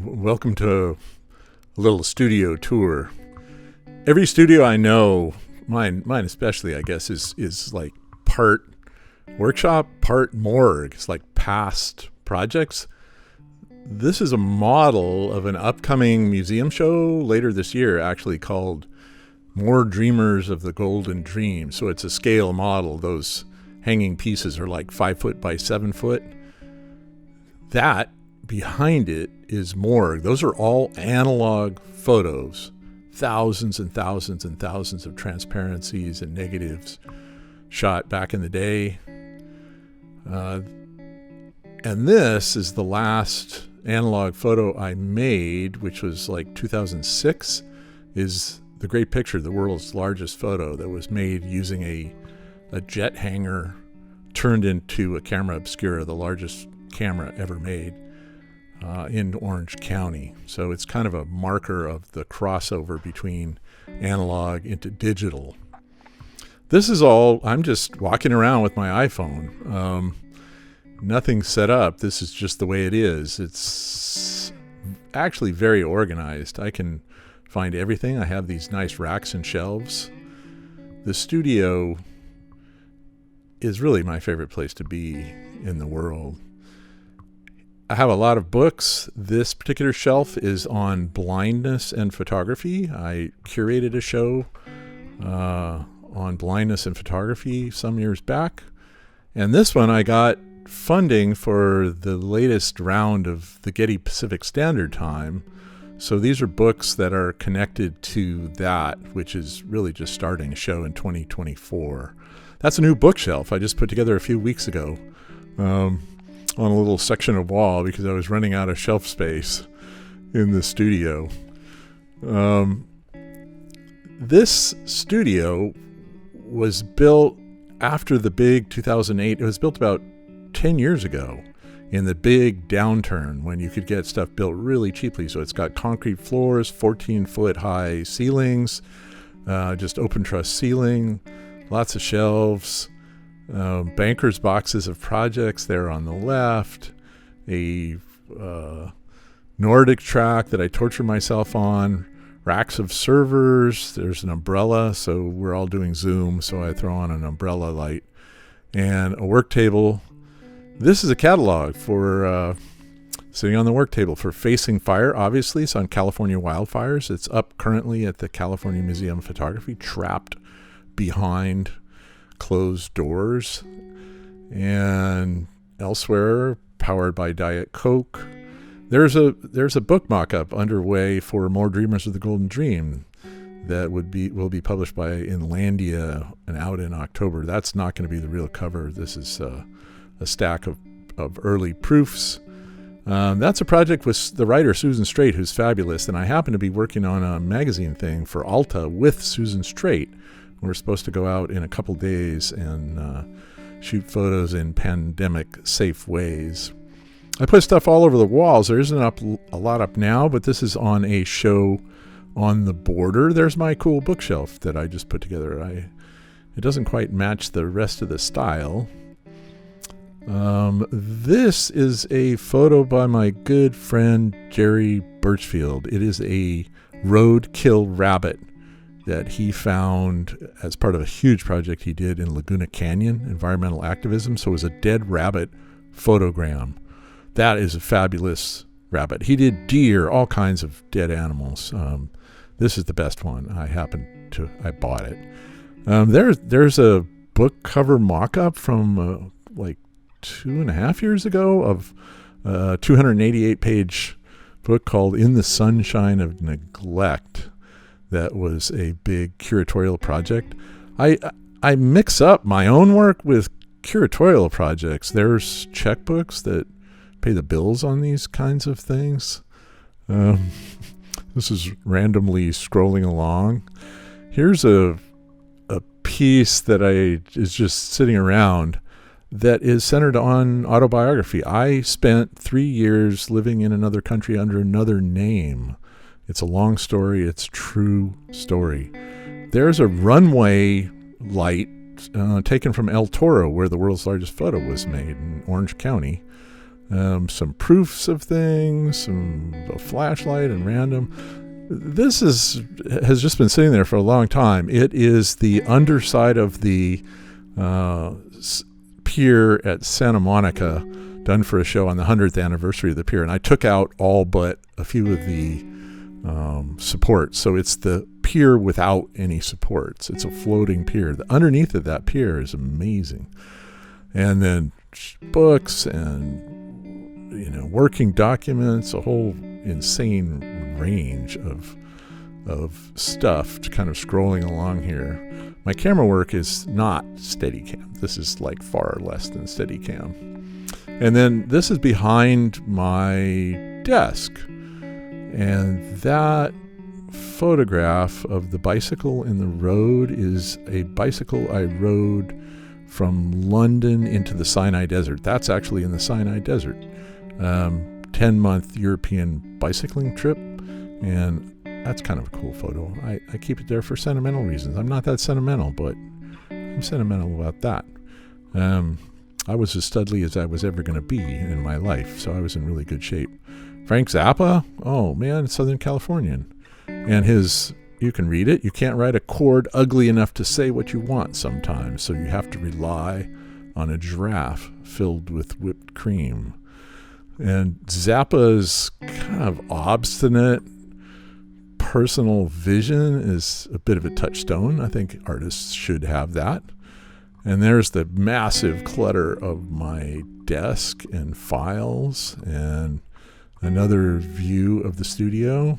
welcome to a little studio tour. Every studio I know, mine especially, I guess, is like part workshop, part morgue. It's like past projects. This is a model of an upcoming museum show later this year, actually called More Dreamers of the Golden Dream. So it's a scale model. Those hanging pieces are like 5 foot by 7 foot. That behind it is morgue. Those are all analog photos, thousands and thousands and thousands of transparencies and negatives shot back in the day. And this is the last analog photo I made, which was like 2006, is the great picture, the world's largest photo that was made using a jet hanger turned into a camera obscura, the largest camera ever made in Orange County. So it's kind of a marker of the crossover between analog into digital. This is all, I'm just walking around with my iPhone. Nothing set up. This is just the way it is. It's actually very organized. I can find everything. I have these nice racks and shelves. The studio is really my favorite place to be in the world. I have a lot of books. This particular shelf is on blindness and photography. I curated a show on blindness and photography some years back. And this one I got funding for the latest round of the Getty Pacific Standard Time. So these are books that are connected to that, which is really just starting a show in 2024. That's a new bookshelf I just put together a few weeks ago. On a little section of wall because I was running out of shelf space in the studio. This studio was built after the big 2008. It was built about 10 years ago in the big downturn when you could get stuff built really cheaply. So it's got concrete floors, 14-foot high ceilings, just open truss ceiling, lots of shelves, banker's boxes of projects there on the left, a Nordic track that I torture myself on, racks of servers, there's an umbrella, so we're all doing Zoom, so I throw on an umbrella light, and a work table. This is a catalog for sitting on the work table for Facing Fire. Obviously, it's on California wildfires. It's up currently at the California Museum of Photography, trapped behind closed doors, and elsewhere powered by Diet Coke. There's a book mock-up underway for More Dreamers of the Golden Dream that will be published by Inlandia and out in October. That's not going to be the real cover. This is a stack of early proofs. That's a project with the writer Susan Strait, who's fabulous, and I happen to be working on a magazine thing for Alta with Susan Strait. We're supposed to go out in a couple days and shoot photos in pandemic-safe ways. I put stuff all over the walls. There isn't a lot up now, but this is on a show on the border. There's my cool bookshelf that I just put together. It doesn't quite match the rest of the style. This is a photo by my good friend Jerry Birchfield. It is a roadkill rabbit that he found as part of a huge project he did in Laguna Canyon, environmental activism. So it was a dead rabbit photogram. That is a fabulous rabbit. He did deer, all kinds of dead animals. This is the best one. I bought it. There's a book cover mock-up from like 2.5 years ago of a 288-page book called In the Sunshine of Neglect. That was a big curatorial project. I mix up my own work with curatorial projects. There's checkbooks that pay the bills on these kinds of things. This is randomly scrolling along. Here's a piece that is just sitting around that is centered on autobiography. I spent 3 years living in another country under another name. It's a long story. It's a true story. There's a runway light taken from El Toro, where the world's largest photo was made in Orange County. some proofs of things, a flashlight, and random. This has just been sitting there for a long time. It is the underside of the pier at Santa Monica, done for a show on the 100th anniversary of the pier. And I took out all but a few of the supports. So it's the pier without any supports. It's a floating pier. The underneath of that pier is amazing. And then books and working documents, a whole insane range of stuff kind of scrolling along here. My camera work is not Steadicam. This is like far less than Steadicam. And then this is behind my desk. And that photograph of the bicycle in the road is a bicycle I rode from London into the Sinai Desert. That's actually in the Sinai Desert. 10-month European bicycling trip, and that's kind of a cool photo. I keep it there for sentimental reasons. I'm not that sentimental, but I'm sentimental about that. I was as studly as I was ever going to be in my life, so I was in really good shape. Frank Zappa, oh man, Southern Californian. And you can read it, you can't write a chord ugly enough to say what you want sometimes, so you have to rely on a giraffe filled with whipped cream. And Zappa's kind of obstinate personal vision is a bit of a touchstone. I think artists should have that. And there's the massive clutter of my desk and files, and another view of the studio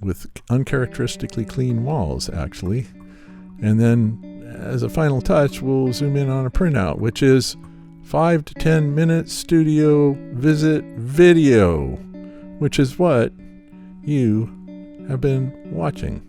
with uncharacteristically clean walls, actually. And then as a final touch, we'll zoom in on a printout, which is 5 to 10 minute studio visit video, which is what you have been watching.